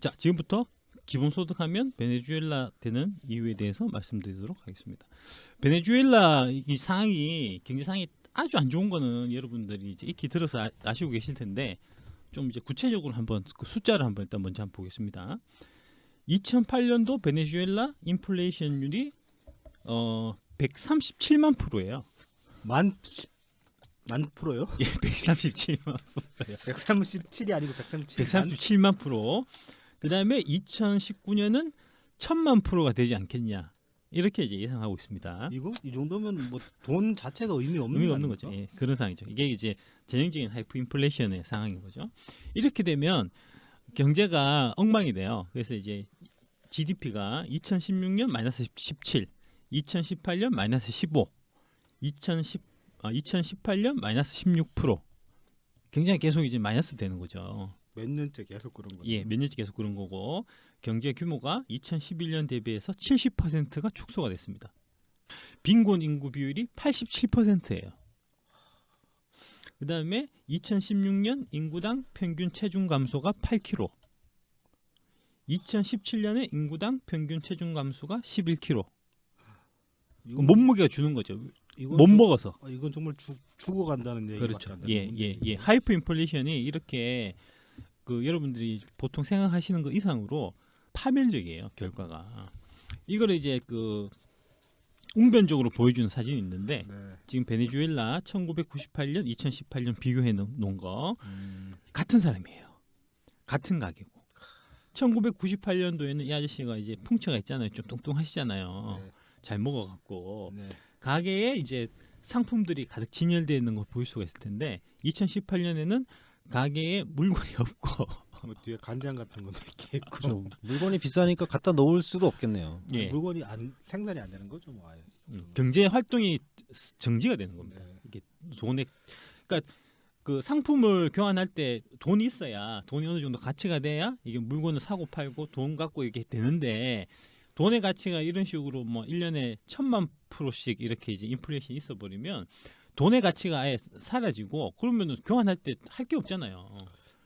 자, 지금부터 기본소득하면 베네수엘라 되는 이유에 대해서 말씀드리도록 하겠습니다. 베네수엘라 이 상황이 경제 상황이 아주 안 좋은 거는 여러분들이 이제 익히 들어서 아시고 계실 텐데 좀 이제 구체적으로 한번 그 숫자를 한번 일단 먼저 한번 보겠습니다. 2008년도 베네수엘라 인플레이션율이 137만 %예요. 만 프로요? 예, 137만 %예요. 137이 아니고 137. 137만 %. 그다음에 2019년은 1000만 %가 되지 않겠냐. 이렇게 이제 예상하고 있습니다. 이거 이 정도면 뭐 돈 자체가 의미 없는 의미가 없는 거죠. 아닙니까? 예, 그런 상황이죠. 이게 이제 전형적인 하이프 인플레이션의 상황인 거죠. 이렇게 되면 경제가 엉망이 돼요. 그래서 이제 GDP가 2016년 마이너스 17, 2018년 마이너스 15, 2018년 마이너스 16%. 굉장히 계속 이제 마이너스 되는 거죠. 몇 년째 계속 그런 거예요. 예, 몇 년째 계속 그런 거고 경제 규모가 2011년 대비해서 70%가 축소가 됐습니다. 빈곤 인구 비율이 87%예요. 그다음에 2016년 인구당 평균 체중 감소가 8kg. 2017년에 인구당 평균 체중 감소가 11kg. 이건, 몸무게가 주는 거죠. 이건 못 좀- 먹어서. 이건 정말 죽어간다는 얘기밖에 그렇죠. 안 되는 예, 건데. 예, 예. 하이퍼 인플레이션이 이렇게 그 여러분들이 보통 생각하시는 것 이상으로 파멸적이에요, 결과가. 이거를 이제 그 웅변적으로 보여주는 사진이 있는데 네. 지금 베네수엘라 1998년, 2018년 비교해 놓은 거 음, 같은 사람이에요. 같은 가게고. 1998년도에는 이 아저씨가 이제 풍채가 있잖아요. 좀 뚱뚱하시잖아요. 네. 잘 먹어갖고 네. 가게에 이제 상품들이 가득 진열되어 있는 걸 볼 수가 있을 텐데 2018년에는 가게에 물건이 없고 뭐 뒤에 간장 같은 것도 이렇게 있고. 그렇죠. 물건이 비싸니까 갖다 놓을 수도 없겠네요. 예. 물건이 생산이 안 되는 거죠, 뭐 아예. 경제 활동이 정지가 되는 겁니다. 네. 이게 돈에 그러니까 그 상품을 교환할 때 돈이 있어야 돈이 어느 정도 가치가 돼야 이게 물건을 사고 팔고 돈 갖고 이렇게 되는데 돈의 가치가 이런 식으로 뭐 1년에 1000만 %씩 이렇게 이제 인플레이션이 있어 버리면 돈의 가치가 아예 사라지고 그러면은 교환할 때 할 게 없잖아요.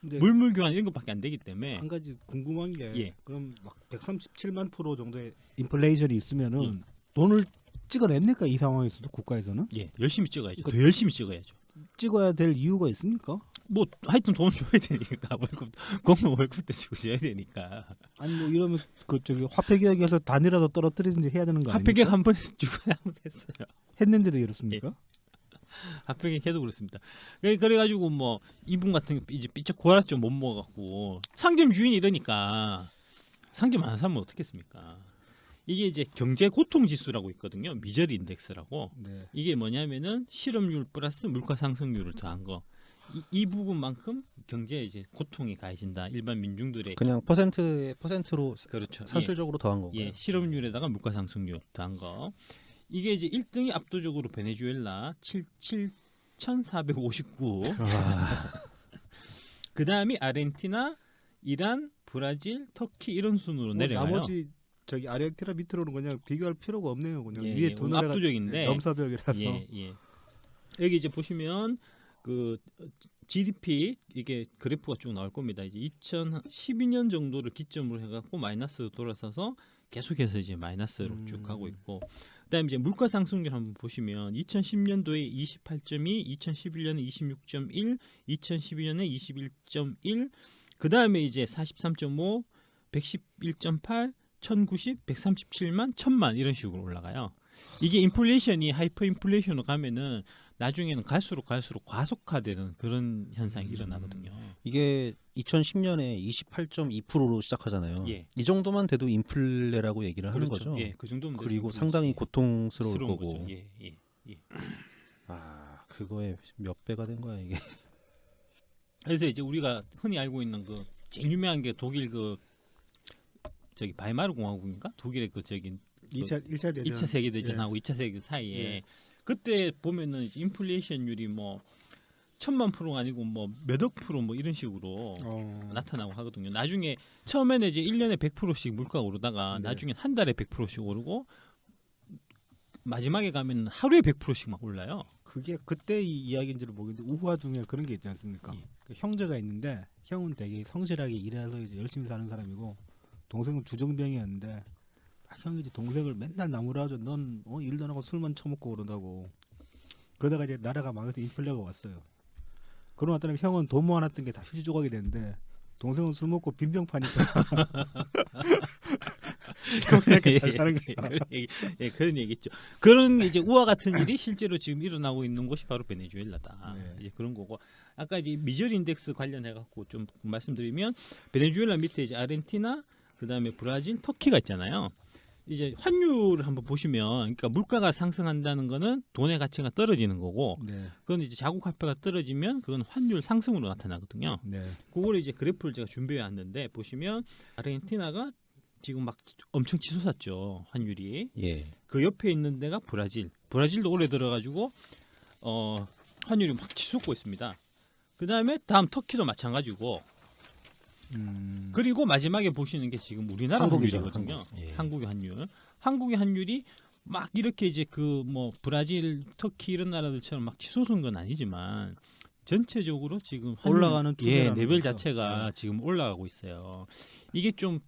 근데 물물 교환 이런 것밖에 안 되기 때문에 한 가지 궁금한 게 예. 그럼 막 137만 % 정도의 인플레이션이 있으면은 예. 돈을 찍어냅니까 이 상황에서도 국가에서는 예, 열심히 찍어야죠. 그- 더 열심히 찍어야죠. 찍어야 될 이유가 있습니까? 뭐 하여튼 돈 줘야 되니까 월급 공무원 월급도 주고 줘야 되니까 아니 뭐 이러면 그 저기 화폐 계약에서 단이라도 떨어뜨리든지 해야 되는 거 아닙니까? 화폐 계약 한 번 주고 한번 했어요. 했는데도 이렇습니까? 화폐 계약 계속 그렇습니다. 그래가지고 뭐 이분 같은 게 이제 삐쩍 고라죠 못 먹어갖고 상점 주인이 이러니까 상점 안 사면 어떻겠습니까? 이게 이제 경제 고통 지수라고 있거든요. 미저리 인덱스라고. 네. 이게 뭐냐면은 실업률 플러스 물가 상승률을 더한 거. 이 부분만큼 경제에 이제 고통이 가해진다. 일반 민중들의 그냥 퍼센트로 그렇죠. 산술적으로 더한 거고요. 예, 실업률에다가 물가 상승률 더한 거. 이게 이제 1등이 압도적으로 베네수엘라 7,459. 그다음이 아르헨티나, 이란, 브라질, 터키 이런 순으로 뭐 내려가요. 나머지 저기 아르헨티나 밑으로는 그냥 비교할 필요가 없네요. 그냥 예, 위에 예, 두 나라가 압도적인데 넘사벽이라서. 예, 예. 여기 이제 보시면 그 GDP 이게 그래프가 쭉 나올 겁니다. 이제 2012년 정도를 기점으로 해갖고 마이너스로 돌아서서 계속해서 이제 마이너스로 쭉 가고 있고, 그다음에 이제 물가 상승률 한번 보시면 2010년도에 28.2, 2011년에 26.1, 2012년에 21.1, 그다음에 이제 43.5, 111.8, 1090, 137만, 1000만 이런 식으로 올라가요. 이게 인플레이션이 하이퍼 인플레이션으로 가면은 나중에는 갈수록 과속화되는 그런 현상이 일어나거든요. 이게 2010년에 28.2%로 시작하잖아요. 예. 이 정도만 돼도 인플레라고 얘기를 하는 거죠. 예, 그 정도면 그리고 되는 상당히 거지. 고통스러울 스러운 거고. 거죠. 예, 예, 예. 아, 그거에 몇 배가 된 거야 이게. 그래서 이제 우리가 흔히 알고 있는 그 제일 유명한 게 독일 그 저기 바이마르 공화국인가? 독일의 그 저기 1차 대전. 2차 세계 대전하고 2차 세계 사이에 예. 그때 보면은 이제 인플레이션율이 뭐 1000만 %가 아니고 뭐 몇억 % 뭐 이런 식으로 나타나고 하거든요. 나중에 처음에는 이제 1년에 100%씩 물가가 오르다가 네. 나중에 한 달에 100%씩 오르고 마지막에 가면 하루에 100%씩 막 올라요. 그게 그때 이 이야기인지를 모르겠는데 우화 중에 그런 게 있지 않습니까? 예. 형제가 있는데 형은 되게 성실하게 일해서 이제 열심히 사는 사람이고 동생은 주정뱅이였는데 형이 이제 동생을 맨날 나무라져 넌 일도 안 하고 술만 처먹고 그런다고 그러다가 이제 나라가 망해서 인플레가 왔어요. 그러고 났더니 형은 돈 모아놨던 게 다 휴지 조각이 됐는데 동생은 술 먹고 빈병 파니까 그렇게 잘 사는 거야. 그런 얘기죠. 그런 이제 우와 같은 일이 실제로 지금 일어나고 있는 곳이 바로 베네수엘라다. 네. 이제 그런 거고 아까 이제 미저리 인덱스 관련해 갖고 좀 말씀드리면 베네수엘라 밑에 이제 아르헨티나 그다음에 브라질, 터키가 있잖아요. 이제 환율을 한번 보시면 그러니까 물가가 상승한다는 거는 돈의 가치가 떨어지는 거고 네, 그건 이제 자국 화폐가 떨어지면 그건 환율 상승으로 나타나거든요. 네, 그거를 이제 그래프를 제가 준비해 왔는데 보시면 아르헨티나가 지금 막 엄청 치솟았죠 환율이. 예. 그 옆에 있는 데가 브라질도 올해 들어가지고 환율이 막 치솟고 있습니다. 그 다음에 다음 터키도 마찬가지고 그리고 마지막에 보시는 게 지금 우리나라 한국이죠, 환율이거든요. 한국. 예. 한국의 환율. 한국의 환율이 막 이렇게 이제 그 뭐 브라질, 터키 이런 나라들처럼 막 치솟은 건 아니지만 전체적으로 지금 환율, 올라가는 추세라는 레벨 거죠. 자체가 네. 지금 올라가고 있어요. 이게 좀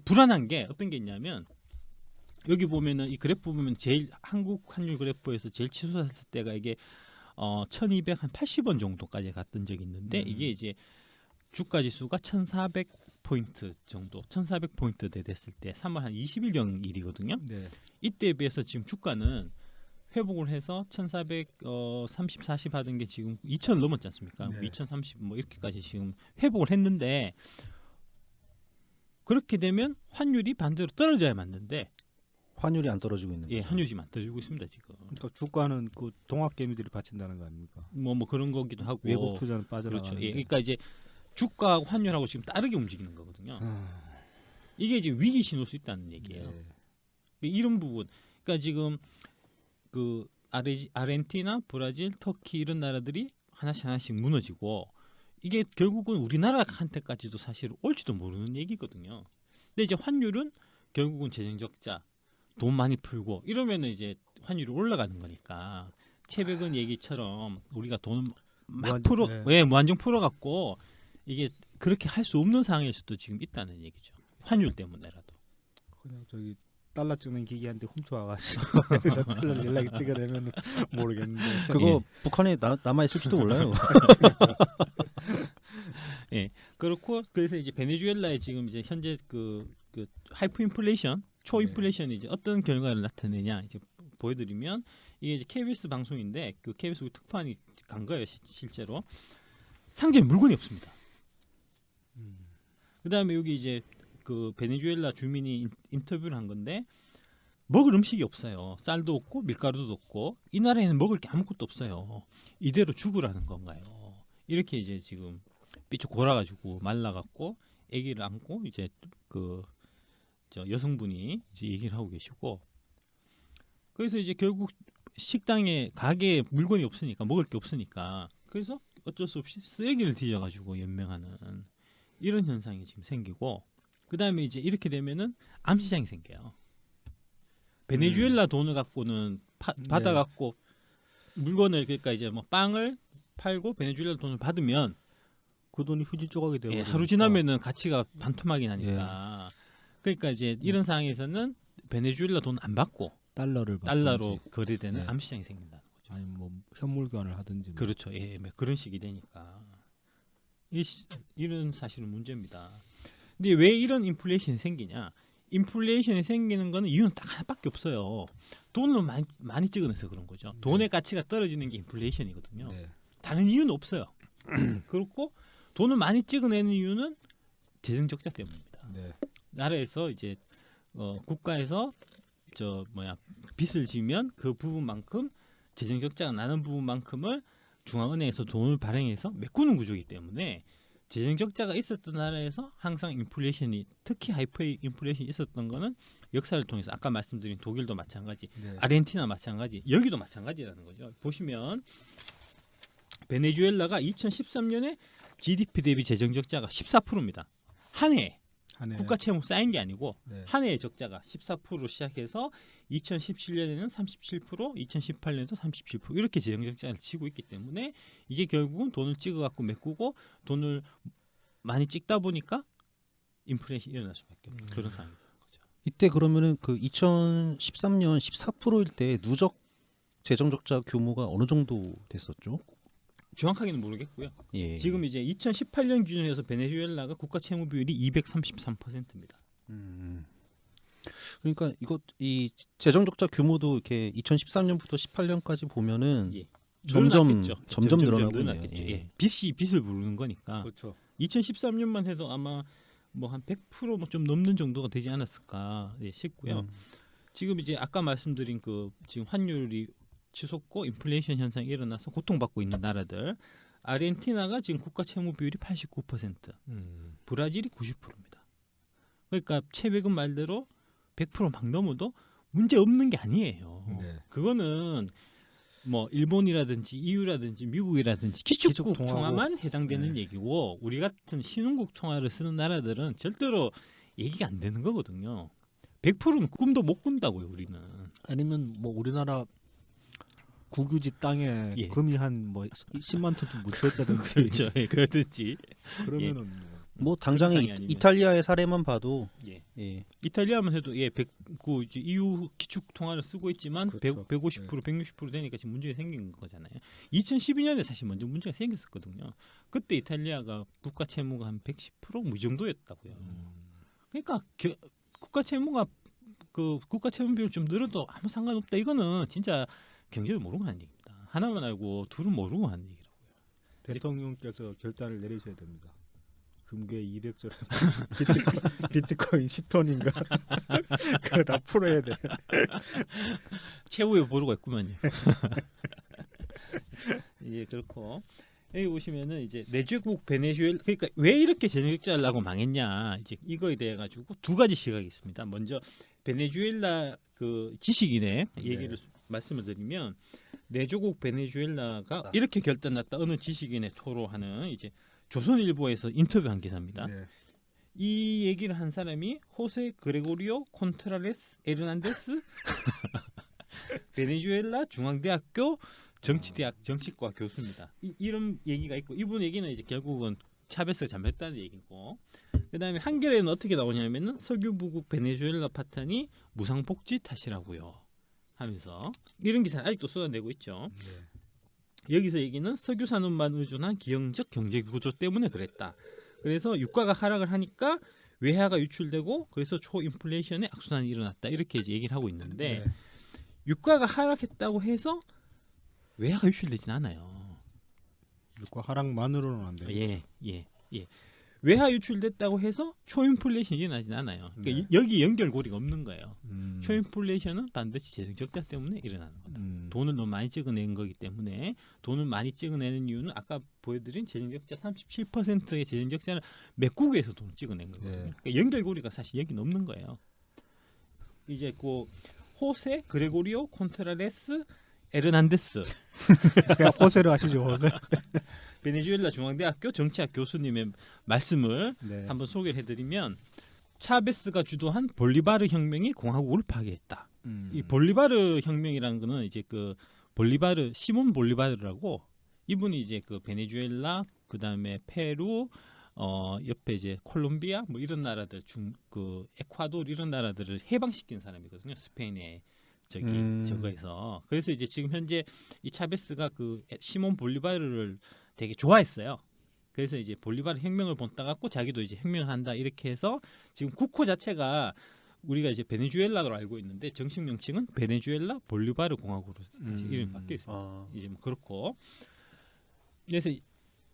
불안한 게 어떤 게 있냐면 여기 보면은 이 그래프 보면 제일 한국 환율 그래프에서 제일 치솟았을 때가 이게 1280원 정도까지 갔던 적이 있는데 이게 이제 주가 지수가 1400포인트 정도 1400포인트 됐을 때 3월 한 20일경 일이거든요. 네. 이때에 비해서 지금 주가는 회복을 해서 1430, 40 하던 게 지금 2000 넘었지 않습니까? 네. 2030 뭐 이렇게까지 지금 회복을 했는데 그렇게 되면 환율이 반대로 떨어져야 맞는데 환율이 안 떨어지고 있는 예, 거죠. 환율이 안 떨어지고 있습니다, 지금. 그러니까 주가는 그 동학 개미들이 바친다는 거 아닙니까? 뭐 그런 거기도 하고 외국 투자는 빠져나가는데. 그렇죠. 예, 그러니까 이제 주가하고 환율하고 지금 다르게 움직이는 거거든요. 이게 이제 위기 신호일 수 있다는 얘기예요. 네. 이런 부분. 그러니까 지금 그 아르헨티나, 브라질, 터키 이런 나라들이 하나씩 무너지고 이게 결국은 우리나라한테까지도 사실 올지도 모르는 얘기거든요. 근데 이제 환율은 결국은 재정 적자, 돈 많이 풀고 이러면은 이제 환율이 올라가는 거니까 최백은 얘기처럼 우리가 돈을 막 무한정 풀어갖고 이게 그렇게 할 수 없는 상황일 수도 지금 있다는 얘기죠. 환율 때문에라도. 그냥 저기 달러 찍는 기계한테 훔쳐와가지고 달러 연락이 찍어내면 모르겠는데. 그거 북한에 남아 있을지도 몰라요. 예, 그렇고 그래서 이제 베네수엘라의 지금 이제 현재 그 하이프 인플레이션, 초 인플레이션이 이제 어떤 결과를 나타내냐 이제 보여드리면 이게 이제 KBS 방송인데 그 KBS 특파원이 간 거예요 실제로. 상점에 물건이 없습니다. 그다음에 여기 이제 그 베네수엘라 주민이 인터뷰를 한 건데 먹을 음식이 없어요. 쌀도 없고 밀가루도 없고 이 나라에는 먹을 게 아무것도 없어요. 이대로 죽으라는 건가요? 이렇게 이제 지금 삐쭉 골아가지고 말라갖고 아기를 안고 이제 그 저 여성분이 이제 얘기를 하고 계시고 그래서 이제 결국 식당에 가게에 물건이 없으니까 먹을 게 없으니까 그래서 어쩔 수 없이 쓰레기를 뒤져가지고 연명하는 이런 현상이 지금 생기고 그 다음에 이제 이렇게 되면은 암시장이 생겨요. 베네수엘라 돈을 갖고는 받아갖고 물건을 그러니까 이제 뭐 빵을 팔고 베네수엘라 돈을 받으면 그 돈이 휴지 조각이 되고 예, 하루 지나면은 가치가 반토막이 나니까 그러니까 이제 이런 상황에서는 베네수엘라 돈 안 받고 달러로 거래되는 네. 암시장이 생긴다는 거죠. 아니 뭐 현물 교환을 하든지. 그렇죠. 예, 뭐 그런 식이 되니까 이런 사실은 문제입니다. 근데 왜 이런 인플레이션이 생기냐? 인플레이션이 생기는 거는 이유는 딱 하나밖에 없어요. 돈을 많이 찍어내서 그런 거죠. 돈의 가치가 떨어지는 게 인플레이션이거든요. 네. 다른 이유는 없어요. 그렇고 돈을 많이 찍어내는 이유는 재정 적자 때문입니다. 네. 나라에서 이제 국가에서 빚을 지면 그 부분만큼 재정 적자가 나는 부분만큼을 중앙은행에서 돈을 발행해서 메꾸는 구조이기 때문에 재정 적자가 있었던 나라에서 항상 인플레이션이 특히 하이퍼 인플레이션이 있었던 거는 역사를 통해서 아까 말씀드린 독일도 마찬가지, 네. 아르헨티나 마찬가지, 여기도 마찬가지라는 거죠. 보시면 베네수엘라가 2013년에 GDP 대비 재정 적자가 14%입니다. 한 해. 한 해. 국가 채무 쌓인 게 아니고 네. 한 해의 적자가 14%로 시작해서 2017년에는 37%, 2018년에도 37% 이렇게 재정 적자를 치고 있기 때문에 이게 결국은 돈을 찍어 갖고 메꾸고 돈을 많이 찍다 보니까 인플레이션이 일어날 수밖에 없는 그런 상황입니다. 이때 그러면은 그 2013년 14%일 때 누적 재정 적자 규모가 어느 정도 됐었죠? 정확하게는 모르겠고요. 예. 지금 이제 2018년 기준에서 베네수엘라가 국가 채무 비율이 233%입니다. 그러니까 이거 이 재정 적자 규모도 이렇게 2013년부터 18년까지 보면은 예. 점점 늘어났겠죠. 점점 늘어나고 늘어났겠죠. 있네요. 예. 빚이 빚을 부르는 거니까 그렇죠. 2013년만 해도 아마 뭐 한 100% 좀 넘는 정도가 되지 않았을까 싶고요. 지금 이제 아까 말씀드린 그 지금 환율이 치솟고 인플레이션 현상이 일어나서 고통받고 있는 나라들 아르헨티나가 지금 국가 채무 비율이 89%, 브라질이 90%입니다. 그러니까 최백은 말대로 100%막 넘어도 문제 없는 게 아니에요. 네. 그거는 뭐 일본이라든지 EU라든지 미국이라든지 기축국 통화만 해당되는 네. 얘기고 우리 같은 신흥국 통화를 쓰는 나라들은 절대로 얘기가 안 되는 거거든요. 100%는 꿈도 못 꾼다고요, 우리는. 아니면 뭐 우리나라 국유지 땅에 예. 금이 한 뭐 10만 ton쯤 묻혀 있다든지 그렇죠. 예, 그렇듯이. 그러면은 뭐 당장에 상황이 아니면. 이탈리아의 사례만 봐도 예. 예. 이탈리아만 해도 그 이제 EU 기축 통화를 쓰고 있지만 그렇죠. 150%, 160% 되니까 지금 문제가 생긴 거잖아요. 2012년에 사실 먼저 문제가 생겼었거든요. 그때 이탈리아가 국가 채무가 한 110%뭐 이 정도였다고요. 그러니까 국가 채무가 그 국가 채무 비율 좀 늘어도 아무 상관없다. 이거는 진짜 경제를 모르고 하는 얘기입니다. 하나만 알고 둘은 모르고 하는 얘기라고요. 대통령께서 결단을 내리셔야 됩니다. 금괴 200조 비트코인 10톤인가 그거 다 풀어야 돼. 최후의 보루가 있구만요. 예, 그렇고 여기 보시면은 이제 내주국 베네수엘라 그러니까 왜 이렇게 재정적자라고 망했냐 이제 이거에 대해 가지고 두 가지 시각이 있습니다. 먼저 베네수엘라 그 지식인의 얘기를 말씀을 드리면 내주국 베네수엘라가 이렇게 결단났다 어느 지식인의 토로하는 이제 조선일보에서 인터뷰한 기사입니다. 네. 이 얘기를 한 사람이 호세 그레고리오 콘트라레스 에르난데스 베네수엘라 중앙대학교 정치대학 정치과 교수입니다. 이런 얘기가 있고 이분 얘기는 이제 결국은 차베스가 잘못했다는 얘기고 그다음에 한겨레는 어떻게 나오냐면은 석유부국 베네수엘라 파탄이 무상복지 탓이라고요 하면서 이런 기사 아직도 쏟아내고 있죠. 네. 여기서 얘기는 석유 산업만 의존한 기형적 경제 구조 때문에 그랬다. 그래서 유가가 하락을 하니까 외화가 유출되고 그래서 초인플레이션의 악순환이 일어났다. 이렇게 이제 얘기를 하고 있는데 네. 유가가 하락했다고 해서 외화가 유출되진 않아요. 유가 하락만으로는 안 돼요. 예. 외화 유출됐다고 해서 초인플레이션이 일어나진 않아요. 그러니까 네. 여기 연결고리가 없는 거예요. 음. 초인플레이션은 반드시 재정 적자 때문에 일어나는 거다. 돈을 너무 많이 찍어낸 거기 때문에 돈을 많이 찍어내는 이유는 아까 보여드린 재정적자 37%의 재정적자를 메꾸기 위해서 돈을 찍어낸 거거든요. 네. 그러니까 연결고리가 사실 여기 없는 거예요. 이제 그 호세 그레고리오 콘트라레스 에르난데스 그냥 호세를 하시죠, 호세. 베네수엘라 중앙대학교 정치학 교수님의 말씀을 네. 한번 소개를 해드리면 차베스가 주도한 볼리바르 혁명이 공화국을 파괴했다. 이 볼리바르 혁명이라는 거는 이제 그 볼리바르 시몬 볼리바르라고 이분이 이제 그 베네수엘라 그다음에 페루 옆에 이제 콜롬비아 뭐 이런 나라들 그 에콰도르 이런 나라들을 해방시킨 사람이거든요. 스페인의 저거에서 그래서 이제 지금 현재 이 차베스가 그 시몬 볼리바르를 되게 좋아했어요. 그래서 이제 볼리바르 혁명을 본따 갖고 자기도 이제 혁명을 한다 이렇게 해서 지금 국호 자체가 우리가 이제 베네수엘라로 알고 있는데 정식 명칭은 베네수엘라 볼리바르 공화국으로 다시 이름이 바뀌어 있습니다. 이제 뭐 그렇고 그래서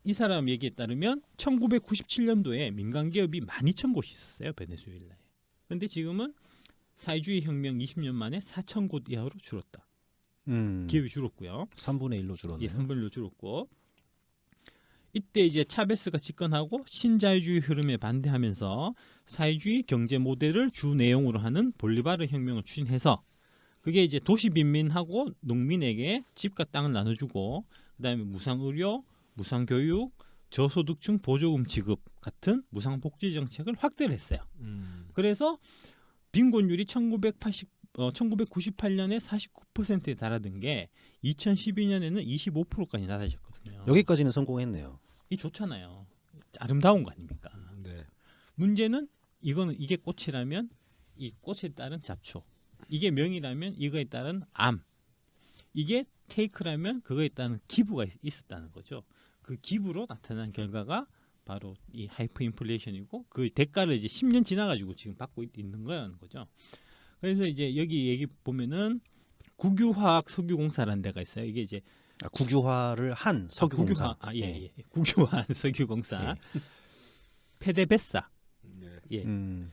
이 사람 얘기에 따르면 1997년도에 민간 기업이 12,000곳이 있었어요 베네수엘라에. 그런데 지금은 사회주의 혁명 20년 만에 4,000곳 이하로 줄었다. 기업이 줄었고요. 3분의 1로 줄었네요. 예, 3분의 1로 줄었고 이때 이제 차베스가 집권하고 신자유주의 흐름에 반대하면서 사회주의 경제 모델을 주 내용으로 하는 볼리바르 혁명을 추진해서 그게 이제 도시 빈민하고 농민에게 집과 땅을 나눠주고 그다음에 무상 의료, 무상 교육, 저소득층 보조금 지급 같은 무상복지 정책을 확대를 했어요. 그래서 빈곤율이 1998년에 49%에 달하던 게 2012년에는 25%까지 낮아졌거든요. 여기까지는 성공했네요. 이 좋잖아요. 아름다운 거 아닙니까? 네. 문제는 이게 꽃이라면 이 꽃에 따른 잡초, 이게 명이라면 이거에 따른 암, 이게 케이크라면 그거에 따른 기부가 있었다는 거죠. 그 기부로 나타난 결과가 바로 이 하이퍼 인플레이션이고 그 대가를 이제 10년 지나가지고 지금 받고 있는 거라는 거죠. 그래서 이제 여기 얘기 보면은 국유화학 석유공사라는 데가 있어요. 이게 이제 국유화를 한 석유공사. 예. 국유화한 석유공사. 페데베사. 네. 예. 음.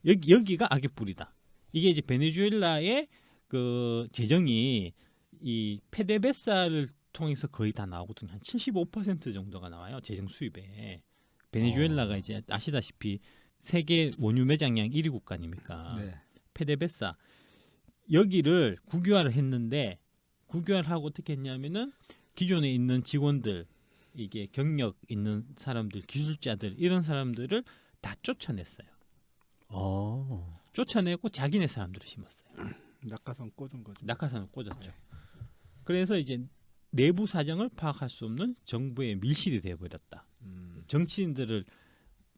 여기가 악의 뿌리다. 이게 이제 베네수엘라의 그 재정이 이 페데베사를 통해서 거의 다 나오거든요. 한 75% 정도가 나와요. 재정 수입에. 베네수엘라가 이제 아시다시피 세계 원유 매장량 1위 국가 아닙니까? 네. 페데베사 여기를 국유화를 했는데 국유화를 하고 어떻게 했냐면은 기존에 있는 직원들 이게 경력 있는 사람들 기술자들 이런 사람들을 다 쫓아냈어요. 쫓아내고 자기네 사람들을 심었어요. 낙하산 꽂은 거죠. 낙하산을 꽂았죠. 그래서 이제 내부 사정을 파악할 수 없는 정부의 밀실이 되어버렸다. 정치인들을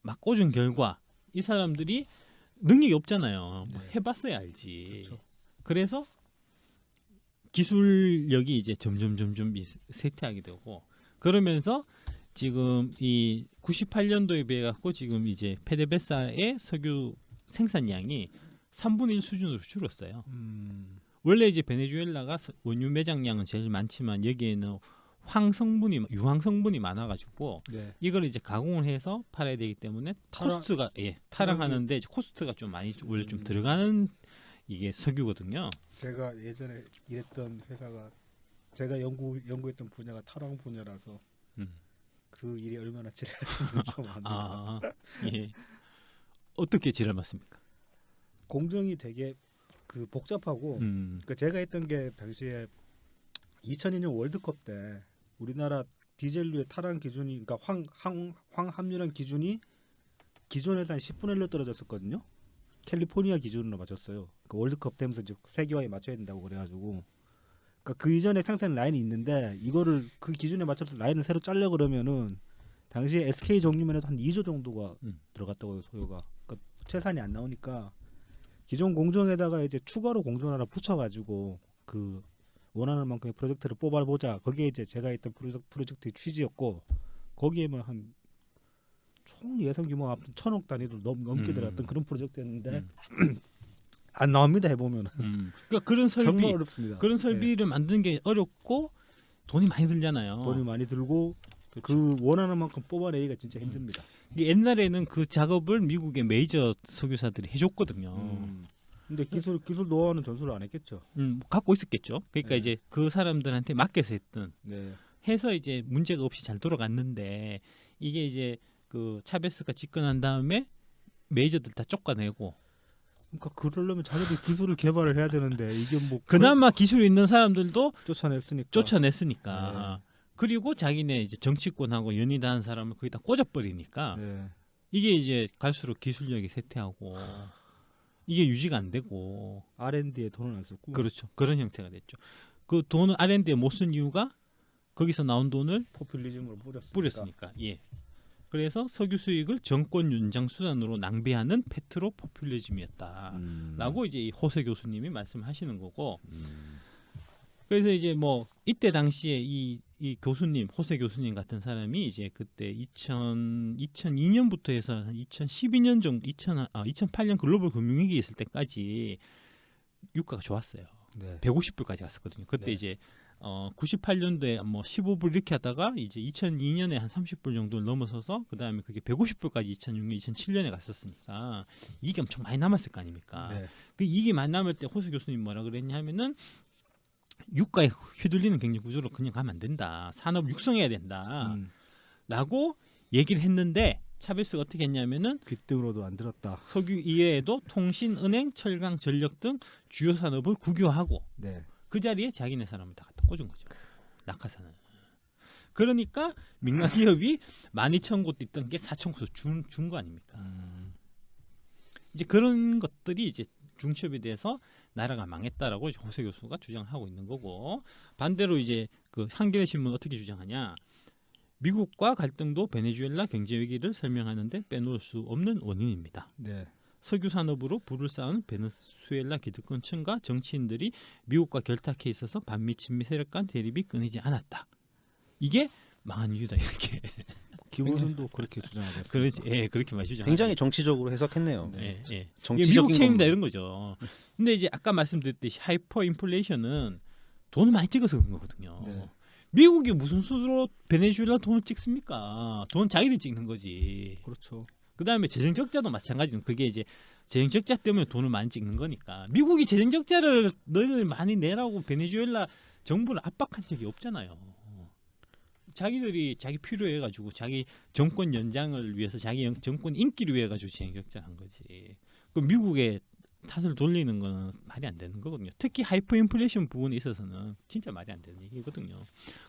막 꽂은 결과 이 사람들이 능력이 없잖아요. 네. 해봤어야 알지. 그렇죠. 그래서 기술력이 이제 점점 쇠퇴하게 되고 그러면서 지금 이 98년도에 비해 갖고 지금 이제 페데베사의 석유 생산량이 3분의 1 수준으로 줄었어요. 원래 이제 베네수엘라가 원유 매장량은 제일 많지만 여기에는 유황 성분이 많아가지고 네. 이걸 이제 가공을 해서 팔아야 되기 때문에 코스트가 타랑하는데 이제 코스트가 좀 많이 원래 좀 들어가는 이게 석유거든요. 제가 예전에 일했던 회사가 제가 연구했던 분야가 탈황 분야라서 그 일이 얼마나 지랄했는지 좀 압니다. 예. 어떻게 지랄 맞습니까? 공정이 되게 그 복잡하고 그 제가 했던 게 당시에 2002년 월드컵 때 우리나라 디젤류의 탈환 기준이 그러니까 황 함유량 기준이 기존에서 한 10분의 1로 떨어졌었거든요. 캘리포니아 기준으로 맞췄어요. 그 월드컵 되면서 이제 세계화에 맞춰야 된다고 그래가지고 그러니까 그 이전에 생산 라인이 있는데 이거를 그 기준에 맞춰서 라인을 새로 짜려 그러면은 당시에 SK 정유만 해도 한 2조 정도가 들어갔다고요 소요가. 그러니까 채산이 안 나오니까 기존 공정에다가 이제 추가로 공정 하나 붙여가지고 그 원하는 만큼의 프로젝트를 뽑아보자. 거기에 이제 제가 했던 프로젝트의 취지였고 거기에만 한 총 예상 규모가 1,000억 단위로 넘게 들어갔던 그런 프로젝트였는데 안 나옵니다 해보면. 그러니까 그런 설비 정말 어렵습니다. 그런 설비를 만드는 게 어렵고 돈이 많이 들잖아요. 돈이 많이 들고 그렇죠. 그 원하는 만큼 뽑아내기가 진짜 힘듭니다. 옛날에는 그 작업을 미국의 메이저 석유사들이 해줬거든요. 근데 기술 노하우는 전수를 안 했겠죠. 갖고 있었겠죠. 그러니까 네. 이제 그 사람들한테 맡겨서 했던 네. 해서 이제 문제가 없이 잘 돌아갔는데 이게 이제 그 차베스가 집권한 다음에 메이저들 다 쫓아내고 그러니까 그러려면 자기들이 기술을 개발을 해야 되는데 이게 뭐 그나마 기술 있는 사람들도 쫓아냈으니까. 쫓아냈으니까 그리고 자기네 이제 정치권하고 연이다한 사람을 거기다 꽂아버리니까 네. 이게 이제 갈수록 기술력이 쇠퇴하고 이게 유지가 안 되고 R&D에 돈을 안 썼고. 그렇죠. 그런 형태가 됐죠. 그 돈을 R&D에 못 쓴 이유가 거기서 나온 돈을 포퓰리즘으로 뿌렸으니까. 예. 그래서 석유 수익을 정권 연장 수단으로 낭비하는 페트로 포퓰리즘이었다라고 이제 이 호세 교수님이 말씀하시는 거고. 그래서 이제 뭐 이때 당시에 이 교수님 호세 교수님 같은 사람이 이제 그때 2002년부터 해서 2012년 정도 2008년 글로벌 금융위기 있을 때까지 유가가 좋았어요. 네. 150불까지 갔었거든요. 그때 네. 이제 98년도에 뭐 15불 이렇게 하다가 이제 2002년에 한 30불 정도를 넘어서서 그 다음에 그게 150불까지 2006년, 2007년에 갔었으니까 이게 엄청 많이 남았을 거 아닙니까? 네. 그 이게 많이 남을 때 호수 교수님 뭐라 그랬냐면은 유가에 휘둘리는 경제 구조로 그냥 가면 안 된다. 산업 육성해야 된다. 라고 얘기를 했는데 차베스가 어떻게 했냐면은 귓등으로도 안 들었다. 석유 이외에도 통신, 은행, 철강, 전력 등 주요 산업을 국유화하고 네. 그 자리에 자기네 사람을 다 갖다 꽂은 거죠. 낙하산을. 그러니까 민간 기업이 12,000곳 있던 게 4,000곳 준 거 아닙니까? 이제 그런 것들이 이제 중취업에 대해서 나라가 망했다라고 이제 홍세 교수가 주장하고 있는 거고, 반대로 이제 그 한겨레 신문 어떻게 주장하냐? 미국과 갈등도 베네수엘라 경제 위기를 설명하는데 빼놓을 수 없는 원인입니다. 네. 석유 산업으로 부를 쌓은 베네수엘라 기득권층과 정치인들이 미국과 결탁해 있어서 반미 친미 세력 간 대립이 끊이지 않았다. 이게 망한 이유다 이렇게. 기본선도 그렇게 주장하고 있습니다. 그렇지, 예, 그렇게 말이죠. 굉장히 정치적으로 해석했네요. 예, 예. 이게 정치적인 미국 책임이다 것만. 이런 거죠. 근데 이제 아까 말씀드렸듯이 하이퍼 인플레이션은 돈을 많이 찍어서 그런 거거든요. 네. 미국이 무슨 수로 베네수엘라 돈을 찍습니까? 돈 자기들 찍는 거지. 그렇죠. 그다음에 재정 적자도 마찬가지로 그게 이제 재정 적자 때문에 돈을 많이 찍는 거니까. 미국이 재정 적자를 너희들 많이 내라고 베네수엘라 정부를 압박한 적이 없잖아요. 자기들이 자기 필요해 가지고 자기 정권 연장을 위해서 자기 정권 인기를 위해 가지고 재정 적자를 한 거지. 그 미국의 탓을 돌리는 거는 말이 안 되는 거거든요. 특히 하이퍼 인플레이션 부분에 있어서는 진짜 말이 안 되는 얘기거든요.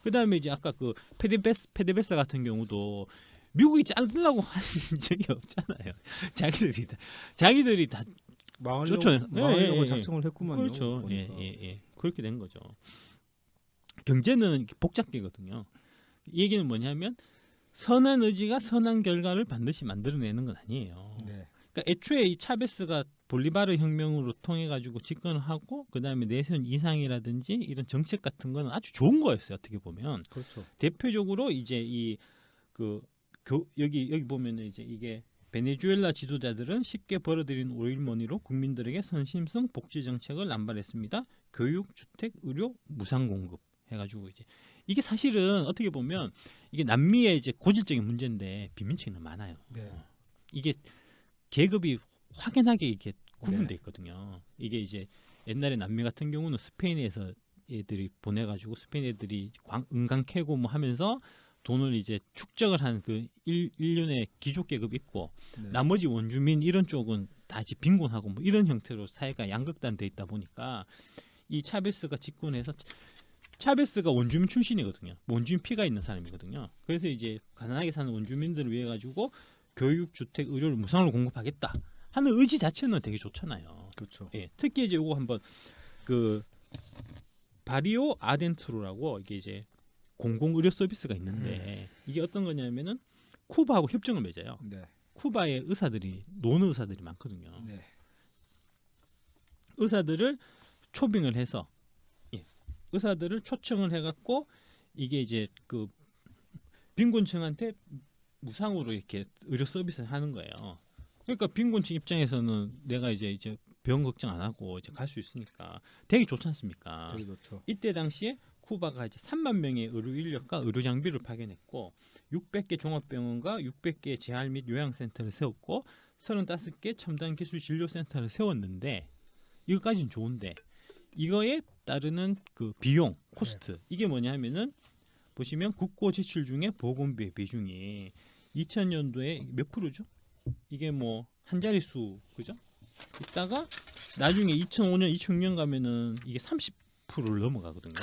그다음에 이제 아까 그 페데베사 같은 경우도 미국이 자르려고 한 적이 없잖아요. 자기들이 다 망하려고 예, 예. 작정을 했구만요. 그렇죠. 보니까. 예. 그렇게 된 거죠. 경제는 복잡계거든요. 이 얘기는 뭐냐면 선한 의지가 선한 결과를 반드시 만들어내는 건 아니에요. 네. 그러니까 애초에 이 차베스가 볼리바르 혁명으로 통해 가지고 집권을 하고 그다음에 내세운 이상이라든지 이런 정책 같은 거는 아주 좋은 거였어요. 어떻게 보면 그렇죠. 대표적으로 이제 이 그 여기 보면은 이제 이게 베네수엘라 지도자들은 쉽게 벌어들인 오일머니로 국민들에게 선심성 복지 정책을 남발했습니다. 교육, 주택, 의료, 무상 공급 해가지고 이제 이게 사실은 어떻게 보면 이게 남미의 이제 고질적인 문제인데 빈민층이 많아요. 네. 이게 계급이 확연하게 이렇게 네. 구분돼 있거든요. 이게 이제 옛날에 남미 같은 경우는 스페인에서 애들이 보내가지고 스페인 애들이 은강 캐고 뭐 하면서 돈을 이제 축적을 한 그 일련의 귀족 계급 있고 네. 나머지 원주민 이런 쪽은 다 이제 빈곤하고 뭐 이런 형태로 사회가 양극단돼 있다 보니까 이 차베스가 집권해서 차베스가 원주민 출신이거든요. 원주민 피가 있는 사람이거든요. 그래서 이제 가난하게 사는 원주민들을 위해 가지고 교육, 주택, 의료를 무상으로 공급하겠다 하는 의지 자체는 되게 좋잖아요. 그렇죠. 예, 특히 이제 요거 한번 그 바리오 아덴트로라고 이게 이제 공공 의료 서비스가 있는데 이게 어떤 거냐면은 쿠바하고 협정을 맺어요. 네. 쿠바에 의사들이 노는 의사들이 많거든요. 네. 의사들을 초빙을 해서 의사들을 초청을 해갖고 이게 이제 그 빈곤층한테 무상으로 이렇게 의료 서비스를 하는 거예요. 그러니까 빈곤층 입장에서는 내가 이제 병 걱정 안 하고 이제 갈 수 있으니까 되게 좋지 않습니까? 되게 좋죠. 이때 당시에 쿠바가 이제 3만 명의 의료 인력과 의료 장비를 파견했고 600개 종합병원과 600개 재활 및 요양센터를 세웠고 35개 첨단 기술 진료센터를 세웠는데 이거까지는 좋은데 이거에 따르는 그 비용 코스트 이게 뭐냐면은 보시면 국고 지출 중에 보건비의 비중이 2000년도에 몇 프로죠? 이게 뭐 한 자릿수 그죠? 있다가 나중에 2005년 2006년 가면은 이게 30%를 넘어가거든요.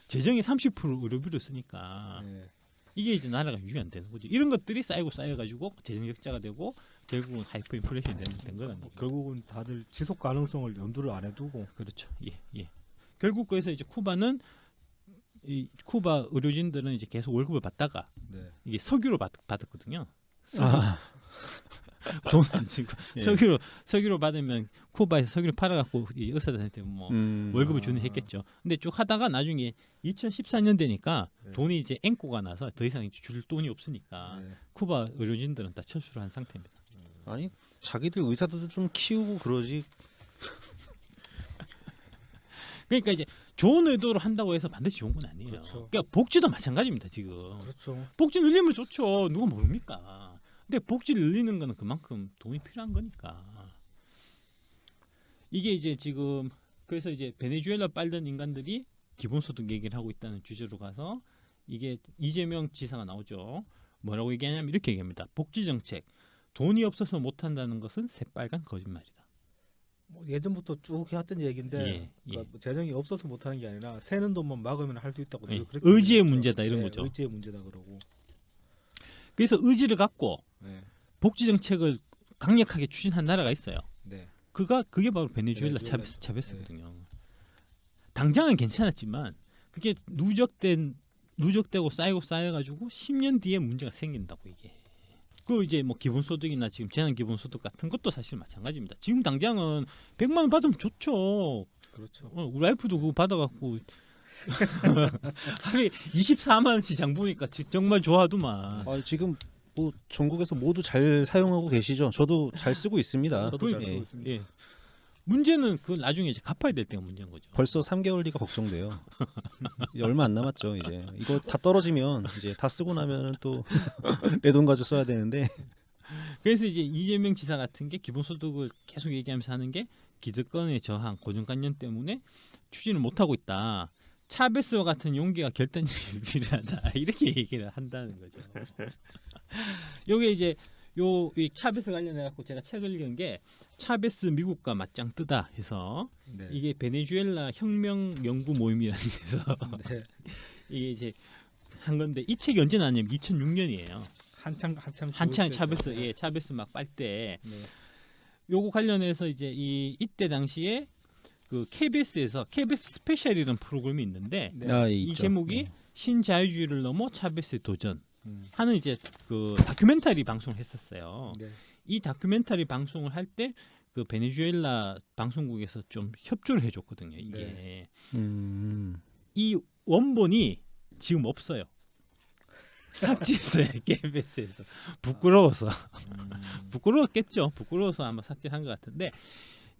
재정이 30% 의료비를 쓰니까 네. 이게 이제 나라가 유지가 안 되는 거죠. 이런 것들이 쌓여가지고 재정 적자가 되고 결국은 하이퍼 인플레이션이 된 거라는 거죠. 결국은 다들 지속 가능성을 염두를 안 해두고 그렇죠. 예. 결국 그래서 이제 쿠바는 이 쿠바 의료진들은 이제 계속 월급을 받다가 네. 이게 석유로 받았거든요. 아, 돈 안 주고 예. 석유로 받으면 쿠바에서 석유를 팔아갖고 이 의사들한테 뭐 월급을 주는 했겠죠. 근데 쭉 하다가 나중에 2014년 되니까 네. 돈이 이제 앵꼬가 나서 더 이상 줄 돈이 없으니까 네. 쿠바 의료진들은 다 철수를 한 상태입니다. 아니 자기들 의사들도 좀 키우고 그러지. 그러니까 이제 좋은 의도로 한다고 해서 반드시 좋은 건 아니에요. 그렇죠. 그러니까 복지도 마찬가지입니다. 지금 그렇죠. 복지 늘리면 좋죠. 누가 모릅니까? 근데 복지 늘리는 거는 그만큼 돈이 필요한 거니까. 이게 이제 지금 그래서 이제 베네수엘라 빨던 인간들이 기본소득 얘기를 하고 있다는 주제로 가서 이게 이재명 지사가 나오죠. 뭐라고 얘기하냐면 이렇게 얘기합니다. 복지 정책 돈이 없어서 못 한다는 것은 새빨간 거짓말이다. 뭐 예전부터 쭉 해왔던 얘기인데 예, 예. 그러니까 뭐 재정이 없어서 못하는 게 아니라 새는 돈만 막으면 할 수 있다고 예. 그렇게 의지의 얘기했죠. 문제다 이런 네, 거죠. 의지의 문제다 그러고. 그래서 의지를 갖고 네. 복지 정책을 강력하게 추진한 나라가 있어요. 네. 그게 바로 베네수엘라 베네수엘라죠. 차베스거든요. 당장은 괜찮았지만 그게 누적되고 쌓여가지고 10년 뒤에 문제가 생긴다고 이게. 그 이제 뭐 기본소득이나 지금 재난기본소득 같은 것도 사실 마찬가지입니다. 지금 당장은 100만 원 받으면 좋죠. 그렇죠. 우리 와이프도 그거 받아갖고 하루에 24만 원씩 장 보니까 정말 좋아하더만. 지금 뭐 전국에서 모두 잘 사용하고 계시죠? 저도 잘 쓰고 있습니다. 저도 잘 예, 쓰고 있습니다. 예. 문제는 그 나중에 이제 갚아야 될 때가 문제인 거죠. 벌써 3개월 뒤가 걱정돼요. 이제 얼마 안 남았죠. 이제 이거 다 떨어지면 이제 다 쓰고 나면은 또 내 돈 가지고 써야 되는데. 그래서 이제 이재명 지사 같은 게 기본소득을 계속 얘기하면서 하는 게 기득권의 저항, 고정관념 때문에 추진을 못하고 있다. 차베스와 같은 용기가 결단력이 필요하다. 이렇게 얘기를 한다는 거죠. 요게 이제 이 차베스 관련해 갖고 제가 책을 읽은 게 차베스 미국과 맞짱 뜨다 해서 네. 이게 베네수엘라 혁명 연구 모임이라는 데서 네. 이게 이제 한 건데 이 책이 언제 나왔냐면 2006년이에요. 한창 차베스 차베스 막 빨 때 네. 요거 관련해서 이제 이때 당시에 그 KBS에서 KBS 스페셜이라는 프로그램이 있는데 네. 이 있죠. 제목이 신자유주의를 넘어 차베스의 도전 음. 하는 이제 그 다큐멘터리 방송을 했었어요. 네. 이 다큐멘터리 방송을 할 때 그 베네수엘라 방송국에서 좀 협조를 해줬거든요. 이게 네. 이 원본이 지금 없어요. 삭제했어요. KBS에서 부끄러워서 부끄러웠겠죠. 부끄러워서 아마 삭제한 것 같은데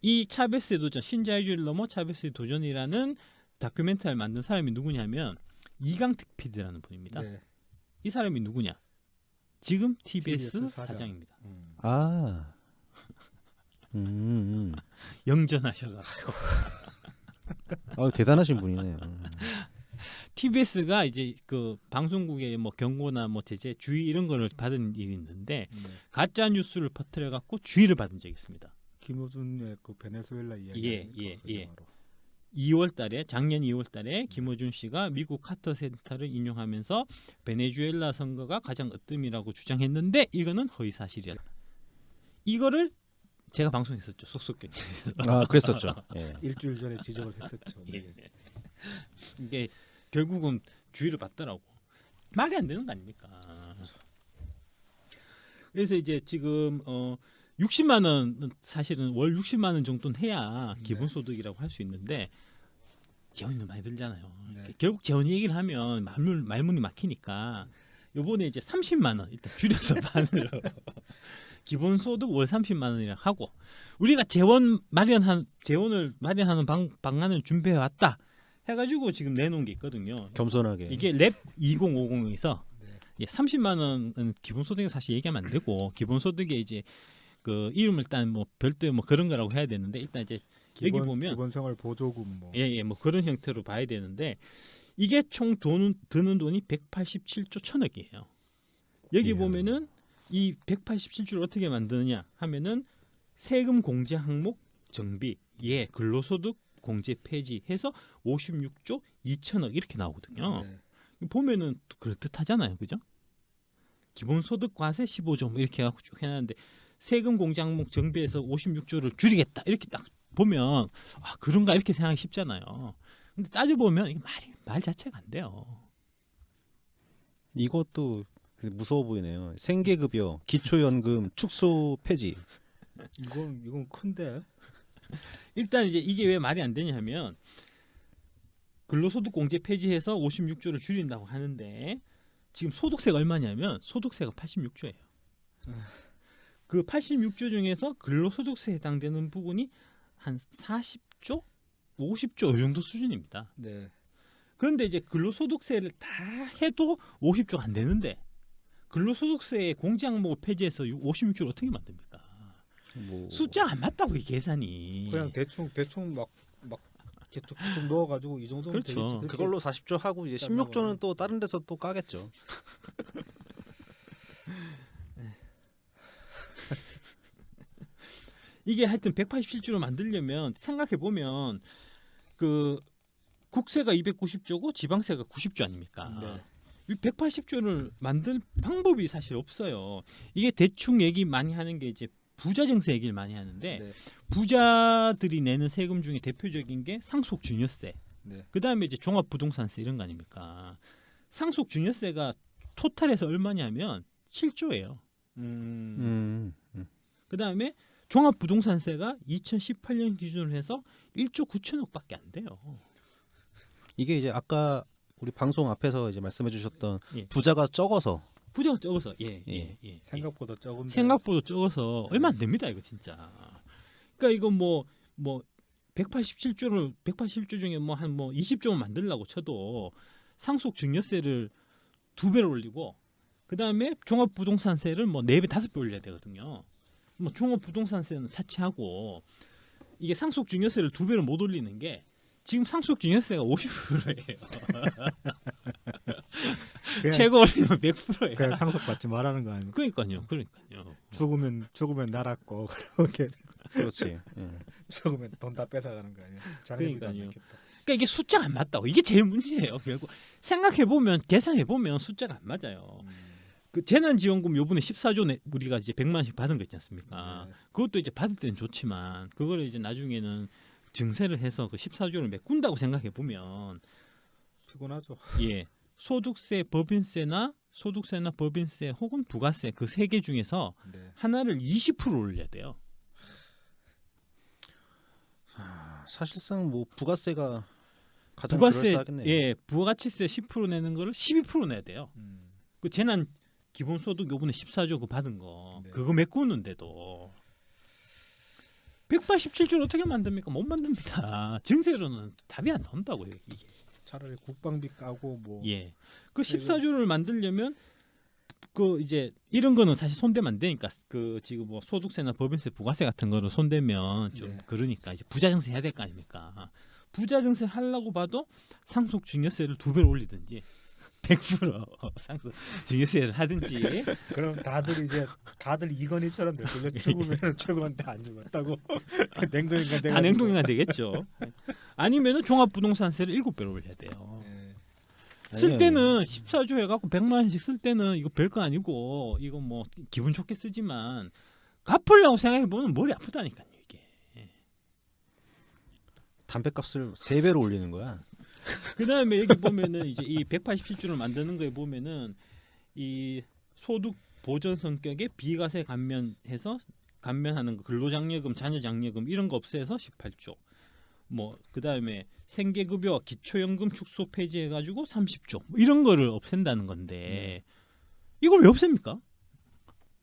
이 차베스의 도전 신자유주의를 넘어 차베스의 도전이라는 다큐멘터리를 만든 사람이 누구냐면 이강택 PD라는 분입니다. 네. 이 사람이 누구냐? 지금 TBS TBS 사장. 사장입니다. 아. 영전하셔가지고 대단하신 분이네요. TBS가 이제 그 방송국의 뭐 경고나 뭐 제재 주의 이런 거를 받은 일이 있는데 네. 가짜 뉴스를 퍼뜨려 갖고 주의를 받은 적이 있습니다. 김호준의 그 베네수엘라 이야기. 예. 2월달에 작년 2월달에 김어준 씨가 미국 카터 센터를 인용하면서 베네수엘라 선거가 가장 으뜸이라고 주장했는데 이거는 허위 사실이었다. 이거를 제가 방송했었죠. 속속견. 그랬었죠. 예. 일주일 전에 지적을 했었죠. 네. 이게 결국은 주의를 받더라고. 말이 안 되는 거 아닙니까? 그래서 이제 지금 60만 원 사실은 월 60만 원 정도는 해야 기본소득이라고 할 수 있는데 재원이 많이 들잖아요. 네. 결국 재원 얘기를 하면 말문이 막히니까 요번에 이제 30만 원 일단 줄여서 반으로 기본소득 월 30만 원이라 하고 우리가 재원을 마련하는 방안을 준비해 왔다 해가지고 지금 내놓은 게 있거든요. 겸손하게. 이게 랩 2050에서 네. 30만 원은 기본소득에 사실 얘기하면 안 되고 기본소득에 이제 그 이름을 일단 뭐 별도의 뭐 그런 거라고 해야 되는데 일단 이제 여기 보면 기본생활 보조금 뭐. 뭐 그런 형태로 봐야 되는데 이게 총 드는 돈이 187조 1,000억이에요. 여기 예. 보면은 이 187조를 어떻게 만드느냐 하면은 세금 공제 항목 정비, 근로소득 공제 폐지해서 56조 2천억 이렇게 나오거든요. 네. 보면은 또 그럴듯하잖아요, 그죠? 기본소득 과세 15조 뭐 이렇게 해갖고 쭉 해놨는데 세금 공제 항목 정비해서 56조를 줄이겠다 이렇게 딱 보면 그런가 이렇게 생각하기 쉽잖아요. 근데 따져보면 이게 말 자체가 안 돼요. 이것도 무서워 보이네요. 생계급여, 기초연금 축소 폐지. 이건 큰데. 일단 이제 이게 왜 말이 안 되냐 하면 근로소득 공제 폐지해서 56조를 줄인다고 하는데 지금 소득세가 얼마냐면 소득세가 86조예요. 그 86조 중에서 근로소득세에 해당되는 부분이 한 40조, 50조 이 정도 수준입니다. 네. 그런데 이제 근로소득세를 다 해도 50조가 안 되는데 근로소득세 공제 항목을 폐지해서 56조를 어떻게 만듭니까? 숫자 안 맞다고 이 계산이. 그냥 대충 막 이렇게 툭툭 넣어가지고 이 정도면 그렇죠. 되겠지. 그렇게 그걸로 40조 하고 이제 16조는 또 다른 데서 또 까겠죠. 이게 하여튼 187조를 만들려면 생각해 보면 그 국세가 290조고 지방세가 90조 아닙니까? 네. 이 180조를 만들 방법이 사실 없어요. 이게 대충 얘기 많이 하는 게 이제 부자 증세 얘기를 많이 하는데 네. 부자들이 내는 세금 중에 대표적인 게 상속 증여세. 네. 그다음에 이제 종합부동산세 이런 거 아닙니까? 상속 증여세가 토탈에서 얼마냐면 7조예요. 그다음에 종합부동산세가 2018년 기준으로 해서 1조 9천억밖에 안 돼요. 이게 이제 아까 우리 방송 앞에서 이제 말씀해주셨던 예. 부자가 적어서 부자가 적어서 예. 생각보다 적은데. 생각보다 적어서 얼마 안 됩니다 이거 진짜. 그러니까 이거 뭐 187조 중에 뭐 한 20조만 만들려고 쳐도 상속 증여세를 2배로 올리고 그다음에 종합부동산세를 뭐 4배 5배 올려야 되거든요. 뭐 종합부동산세는 차치하고 이게 상속 증여세를 2배로 못 올리는 게 지금 상속 증여세가 50%예요. 최고 올리면 100%예요. 그냥 상속받지 말라는 거 아닙니까? 그러니까요. 죽으면 나라 거 그렇게 그렇지. 죽으면 돈 다 뺏어가는 거 아니야? 장례비도 안 그러니까요. 받겠다. 그러니까 이게 숫자가 안 맞다고. 이게 제일 문제예요. 결국 생각해 보면 계산해 보면 숫자가 안 맞아요. 그 재난지원금 요번에 14조 우리가 이제 100만 원씩 받은 거 있지 않습니까? 네. 그것도 이제 받을 때는 좋지만 그거를 이제 나중에는 증세를 해서 그 14조를 메꾼다고 생각해 보면 피곤하죠. 예. 소득세, 법인세나 법인세 혹은 부가세 그 세 개 중에서 네. 하나를 20% 올려야 돼요. 사실상 뭐 부가세가 가장 부가세 그럴싸하겠네요. 예, 부가치세 10% 내는 거를 12% 내야 돼요. 그 재난 기본소득 요번에 14조 그 받은 거 네. 그거 메꾸는데도 187조를 어떻게 만듭니까? 못 만듭니다. 증세로는 답이 안 나온다고요. 이게. 차라리 국방비 까고 뭐 예. 그 세금- 14조를 만들려면 그 이제 이런 거는 사실 손대면 안 되니까 그 지금 뭐 소득세나 법인세, 부가세 같은 거를 손대면 좀 네. 그러니까 이제 부자 증세 해야 될 거 아닙니까? 부자 증세 하려고 봐도 상속 증여세를 2배로 올리든지 100% 상속 증여세를 하든지 그럼 다들 이건희처럼 됐거든요. 죽으면 죽었는데 안 죽었다고 냉동인간 다 냉동인간 되겠죠. 아니면은 종합부동산세를 7배로 올려야 돼요. 쓸 때는 14조 해갖고 100만 원씩 쓸 때는 이거 별거 아니고 이거 뭐 기분 좋게 쓰지만 갚으려고 생각해보면 머리 아프다니까요 이게. 담배값을 3배로 올리는 거야. 그 다음에 여기 보면은 이제 이 187조를 만드는 거에 보면은 이 소득 보전 성격의 비과세 감면하는 거 근로장려금, 자녀장려금 이런 거 없애서 18조. 뭐 그 다음에 생계급여, 기초연금 축소 폐지해가지고 30조 뭐 이런 거를 없앤다는 건데 이걸 왜 없앱니까?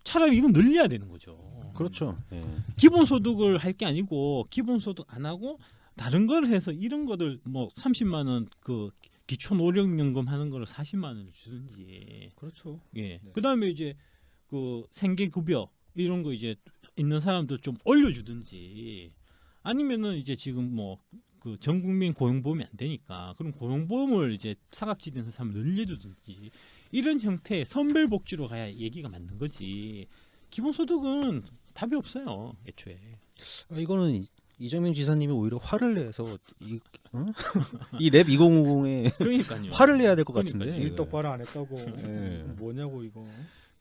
차라리 이건 늘려야 되는 거죠. 그렇죠. 예. 기본소득을 할 게 아니고 기본소득 안 하고 다른 걸 해서 이런 거를 뭐 30만 원 그 기초노령연금 하는 거를 40만 원을 주든지 그렇죠. 예. 네. 그다음에 이제 그 생계급여 이런 거 이제 있는 사람들 좀 올려주든지 아니면은 이제 지금 뭐 그 전국민 고용보험이 안 되니까 그럼 고용보험을 이제 사각지대에서 사면 늘려주든지 이런 형태의 선별복지로 가야 얘기가 맞는 거지. 기본소득은 답이 없어요 애초에. 이거는 이정명 지사님이 오히려 화를 내서 이랩 2050에 그러니까요. 화를 내야 될 것 같은데. 그러니까요. 일 똑바로 안 했다고 네. 뭐냐고 이거.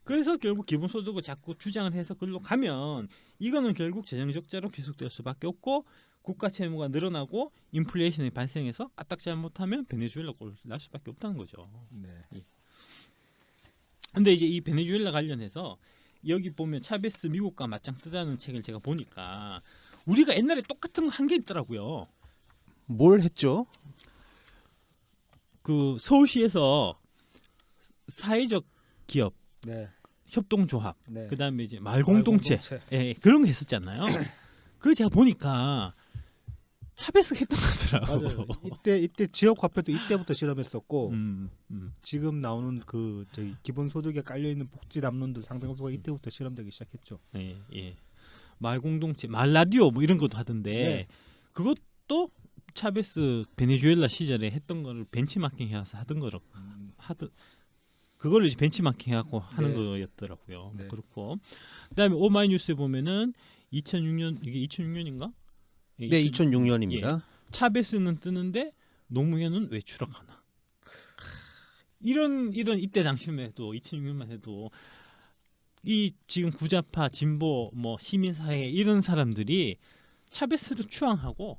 그래서 결국 기본소득을 자꾸 주장을 해서 그걸로 가면 이거는 결국 재정적자로 계속될 수밖에 없고 국가 채무가 늘어나고 인플레이션이 발생해서 까딱 잘못하면 베네수엘라 꼴 날 수밖에 없다는 거죠. 네. 근데 이제 이 베네수엘라 관련해서 여기 보면 차베스 미국과 맞짱 뜨자는 책을 제가 보니까 우리가 옛날에 똑같은 거 한 게 있더라고요. 뭘 했죠? 그 서울시에서 사회적 기업 네. 협동조합 네. 그다음에 이제 마을 공동체 예, 그런 거 했었잖아요. 그거 제가 보니까 차베스가 했던 거더라고. 맞아요. 이때 지역 화폐도 이때부터 실험했었고 음. 지금 나오는 그 저기 기본소득에 깔려 있는 복지 담론들 상당수가 이때부터 실험되기 시작했죠. 예, 예. 마을 공동체, 마을 라디오 뭐 이런 것도 하던데 네. 그것도 차베스 베네수엘라 시절에 했던 거를 벤치마킹 해서 하던 거로 그거를 이제 벤치마킹 해갖고 하는 네. 거였더라고요. 네. 그렇고 그다음에 오마이뉴스에 보면은 2006년 이게 2006년인가? 네, 2006년입니다. 차베스는 뜨는데 노무현은 왜 추락하나? 이런 이때 당시만 해도 2006년만 해도 이 지금 구자파 진보 뭐 시민사회 이런 사람들이 차베스를 추앙하고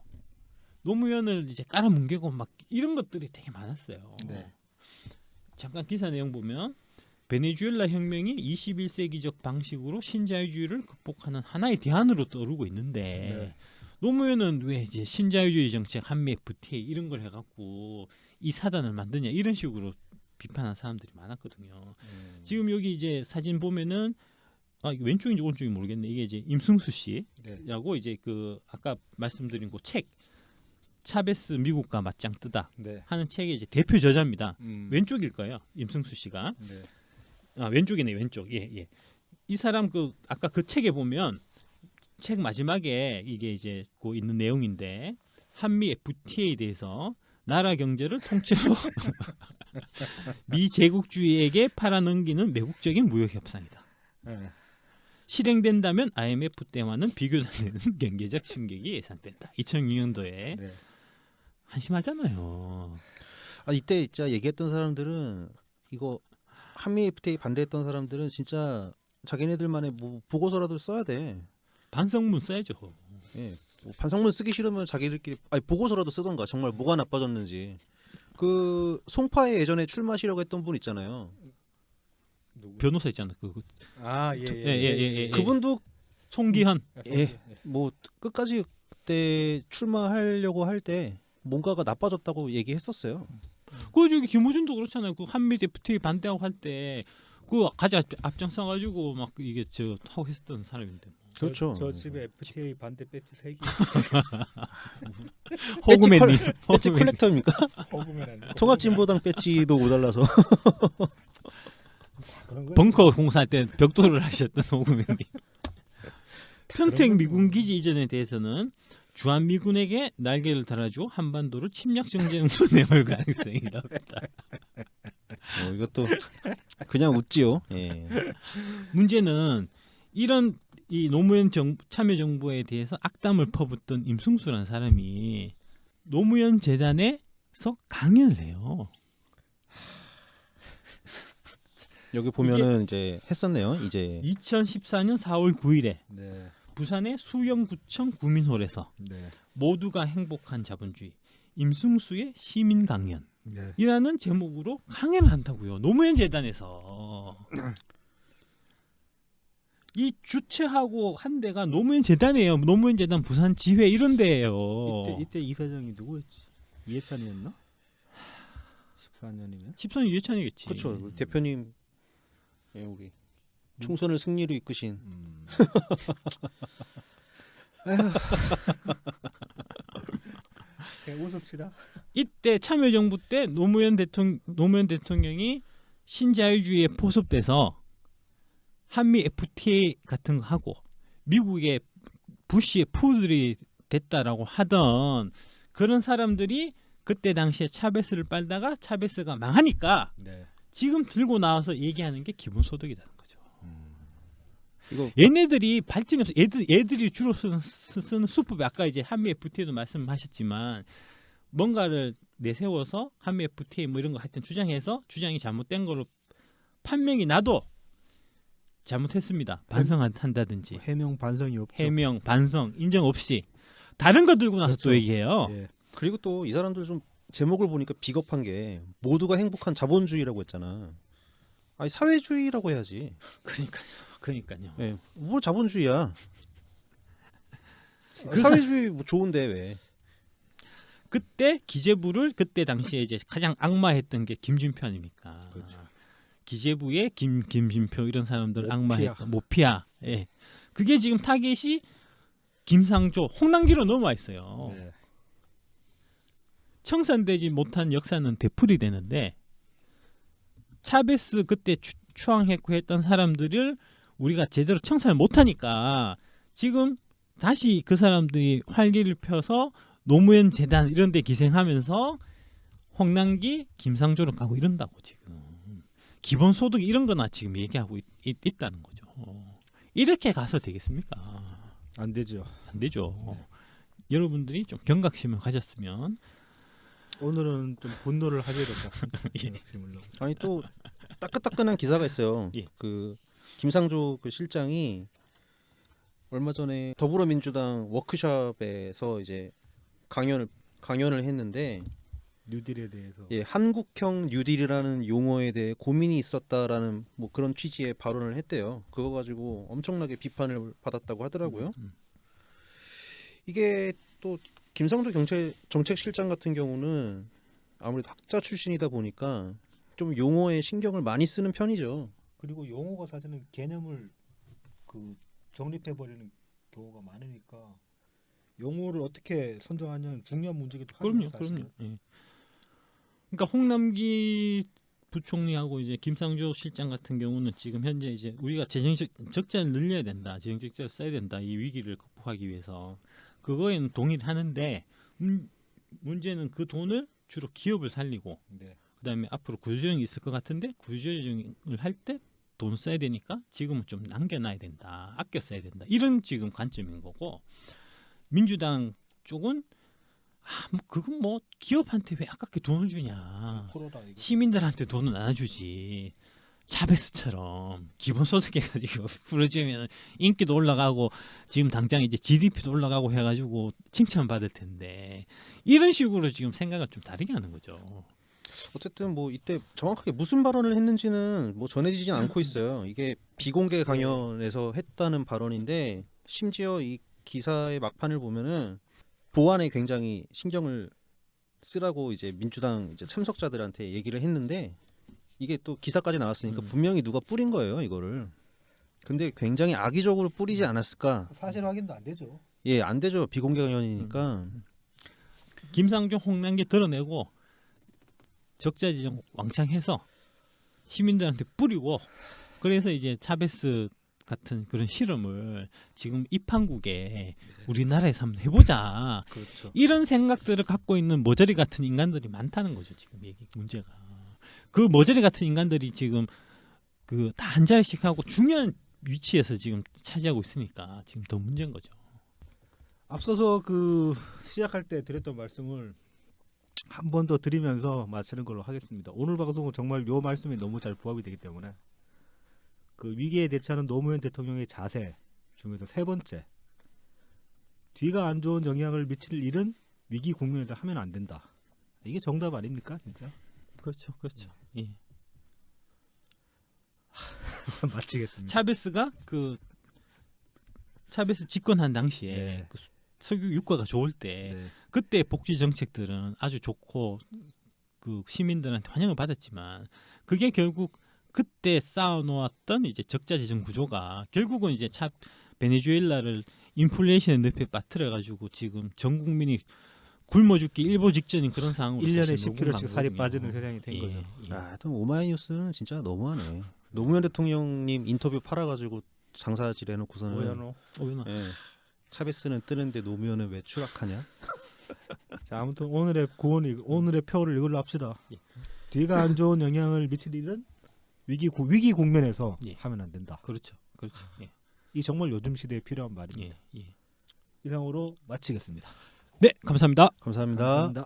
노무현을 이제 깔아뭉개고 막 이런 것들이 되게 많았어요. 네. 잠깐 기사 내용 보면 베네수엘라 혁명이 21세기적 방식으로 신자유주의를 극복하는 하나의 대안으로 떠오르고 있는데 네. 노무현은 왜 이제 신자유주의 정책 한미 FTA 이런 걸 해갖고 이 사단을 만드냐 이런 식으로 비판한 사람들이 많았거든요. 지금 여기 이제 사진 보면은 이게 왼쪽인지 오른쪽인지 모르겠네. 이게 이제 임승수 씨라고 네. 이제 그 아까 말씀드린 그 책 차베스 미국과 맞짱 뜨다 네. 하는 책의 이제 대표 저자입니다. 음. 왼쪽일 거예요. 임승수 씨가. 네. 왼쪽이네 왼쪽. 예. 이 사람 그 아까 그 책에 보면 책 마지막에 이게 이제 그 있는 내용인데 한미 FTA에 대해서 나라 경제를 통째로 미 제국주의에게 팔아넘기는 매국적인 무역 협상이다. 네. 실행된다면 IMF 때와는 비교도 안 되는 경제적 충격이 예상된다. 2006년도에 네. 한심하잖아요. 이때 진짜 얘기했던 사람들은 이거 한미 FTA 반대했던 사람들은 진짜 자기네들만의 뭐 보고서라도 써야 돼. 반성문 써야죠. 예. 뭐 반성문 쓰기 싫으면 자기들끼리 보고서라도 쓰던가. 정말 뭐가 나빠졌는지. 그 송파에 예전에 출마하시려고 했던 분 있잖아요. 누구? 변호사 있잖아. 예. 그분도 송기현. 예. 뭐 끝까지 그때 출마하려고 할 때 뭔가가 나빠졌다고 얘기했었어요. 그 저기 김호준도 그렇잖아요. 그 한미 FTA 반대하고 할 때 그 가장 앞장서 가지고 막 이게 저 하고 했었던 사람인데. 그렇죠. 저 집에 FTA 반대 배지 3개. 호구맨님. 배지 컬렉터입니까? 먹으면 통합진보당 배지도 모자라서. 그런 거. 벙커 공사할 때 벽돌을 하셨던 호구맨님. 평택 그런 미군 기지 이전에 대해서는 주한미군에게 날개를 달아주고 한반도를 침략 정전으로 내몰 가능성이 높다. 이것도 그냥 웃지요. 예. 문제는 이런 이 노무현 참여정부에 대해서 악담을 퍼붓던 임승수라는 사람이 노무현 재단에서 강연을 해요. 여기 보면은 이제 했었네요. 이제 2014년 4월 9일에 네. 부산의 수영구청 구민홀에서 네. 모두가 행복한 자본주의 임승수의 시민 강연 네. 이라는 제목으로 강연을 한다고요. 노무현 재단에서. 이 주최하고 한 데가 노무현 재단이에요. 노무현 재단 부산 지회 이런 데예요. 이때 이사장이 누구였지? 이해찬이었나? 14년이면? 14년 유해찬이겠지. 그렇죠. 대표님 우리 총선을 승리로 이끄신 그냥 웃읍시다. 이때 참여정부 때 노무현 대통령이 신자유주의에 포섭돼서 한미 FTA 같은 거 하고 미국의 부시의 푸들이 됐다라고 하던 그런 사람들이 그때 당시에 차베스를 빨다가 차베스가 망하니까 네. 지금 들고 나와서 얘기하는 게 기본소득이라는 거죠. 이거 얘네들이 발전이 없어. 얘들이 주로 쓰는 수법이 아까 이제 한미 FTA도 말씀하셨지만 뭔가를 내세워서 한미 FTA 뭐 이런 거 하여튼 주장이 잘못된 거로 판명이 나도 잘못했습니다. 반성한다든지 해명 반성이 없죠. 해명 반성 인정 없이 다른 거 들고 나서 그렇죠. 또 얘기해요. 예. 그리고 또 이 사람들 좀 제목을 보니까 비겁한 게 모두가 행복한 자본주의라고 했잖아. 아니 사회주의라고 해야지. 그러니까요. 예. 뭐 자본주의야. 사회주의 뭐 좋은데 왜? 그때 기재부를 그때 당시에 이제 가장 악마했던 게 김진표 아닙니까? 그렇죠. 기재부의 김진표 이런 사람들 모피아. 악마했던 모피아. 예. 그게 지금 타겟이 김상조, 홍남기로 넘어와 있어요. 네. 청산되지 못한 역사는 되풀이 되는데 차베스 그때 추앙했고 했던 사람들을 우리가 제대로 청산을 못하니까 지금 다시 그 사람들이 활기를 펴서 노무현 재단 이런 데 기생하면서 홍남기, 김상조로 가고 이런다고 지금. 기본소득 이런 거나 지금 얘기하고 있다는 거죠. 이렇게 가서 되겠습니까? 안 되죠. 안 되죠. 여러분들이 좀 경각심을 가졌으면 오늘은 좀 분노를 하셔야 될 것 같습니다. 예. 질문로. 아니 또 따끈따끈한 기사가 있어요. 예. 그 김상조 그 실장이 얼마 전에 더불어민주당 워크숍에서 이제 강연을 했는데 뉴딜에 대해서 예, 한국형 뉴딜이라는 용어에 대해 고민이 있었다라는 뭐 그런 취지의 발언을 했대요. 그거 가지고 엄청나게 비판을 받았다고 하더라고요. 이게 또 김상조 정책실장 같은 경우는 아무래도 학자 출신이다 보니까 좀 용어에 신경을 많이 쓰는 편이죠. 그리고 용어가 사실은 개념을 그 정립해 버리는 경우가 많으니까 용어를 어떻게 선정하냐는 중요한 문제기도 하죠. 그럼요, 사실은. 그럼요. 예. 그러니까 홍남기 부총리하고 이제 김상조 실장 같은 경우는 지금 현재 이제 우리가 재정적 적자를 늘려야 된다, 재정적 적자를 써야 된다, 이 위기를 극복하기 위해서 그거에는 동의를 하는데 문제는 그 돈을 주로 기업을 살리고 네. 그다음에 앞으로 구조조정이 있을 것 같은데 구조조정을 할 때 돈 써야 되니까 지금은 좀 남겨놔야 된다, 아껴 써야 된다, 이런 지금 관점인 거고, 민주당 쪽은 뭐 그건 뭐 기업한테 왜 아깝게 돈을 주냐, 프로다 이거. 시민들한테 돈은 안 주지, 차베스처럼 기본소득 해가지고 풀어주면 인기도 올라가고 지금 당장 이제 GDP도 올라가고 해가지고 칭찬받을 텐데, 이런 식으로 지금 생각을 좀 다르게 하는 거죠. 어쨌든 뭐 이때 정확하게 무슨 발언을 했는지는 뭐 전해지진 않고 있어요. 이게 비공개 강연에서 했다는 발언인데 심지어 이 기사의 막판을 보면은 보안에 굉장히 신경을 쓰라고 이제 민주당 이제 참석자들한테 얘기를 했는데 이게 또 기사까지 나왔으니까 분명히 누가 뿌린 거예요, 이거를. 근데 굉장히 악의적으로 뿌리지 않았을까? 사실 확인도 안 되죠. 예, 안 되죠. 비공개 강연이니까. 김상조 홍남기 드러내고 적자 지정 왕창 해서 시민들한테 뿌리고, 그래서 이제 차베스 같은 그런 실험을 지금 입한국에 우리나라에서 한번 해보자, 그렇죠. 이런 생각들을 갖고 있는 머저리 같은 인간들이 많다는 거죠. 지금 이게 문제가. 그 머저리 같은 인간들이 지금 그 다 한 자리씩 하고 중요한 위치에서 지금 차지하고 있으니까 지금 더 문제인 거죠. 앞서서 그 시작할 때 드렸던 말씀을 한 번 더 드리면서 마치는 걸로 하겠습니다. 오늘 방송은 정말 요 말씀이 너무 잘 부합이 되기 때문에 그 위기에 대처하는 노무현 대통령의 자세 중에서 세 번째, 뒤가 안 좋은 영향을 미칠 일은 위기 국면에서 하면 안 된다. 이게 정답 아닙니까, 진짜? 그렇죠, 그렇죠. 예. 마치겠습니다. 차베스가 차베스 집권한 당시에 네. 그 석유 유가가 좋을 때 네. 그때 복지 정책들은 아주 좋고 그 시민들한테 환영을 받았지만, 그게 결국 그때 쌓아놓았던 이제 적자 재정 구조가 결국은 이제 베네수엘라를 인플레이션의 늪에 빠뜨려 가지고 지금 전 국민이 굶어 죽기 일보 직전인 그런 상황으로 1년에 사실 10kg씩 살이 녹음한 빠지는 거거든요. 세상이 된 예, 거죠. 예. 아, 하여튼 오마이뉴스는 진짜 너무하네. 노무현 대통령님 인터뷰 팔아가지고 장사질 해놓고서는 뭐야노? 예, 차베스는 뜨는데 노무현은 왜 추락하냐? 자, 아무튼 오늘의 표를 이걸로 합시다. 예. 뒤가 안 좋은 영향을 미칠 일은 위기 국면에서 예. 하면 안 된다. 그렇죠, 그렇죠. 예, 이 정말 요즘 시대에 필요한 말입니다. 예, 예. 이상으로 마치겠습니다. 네, 감사합니다. 감사합니다. 감사합니다.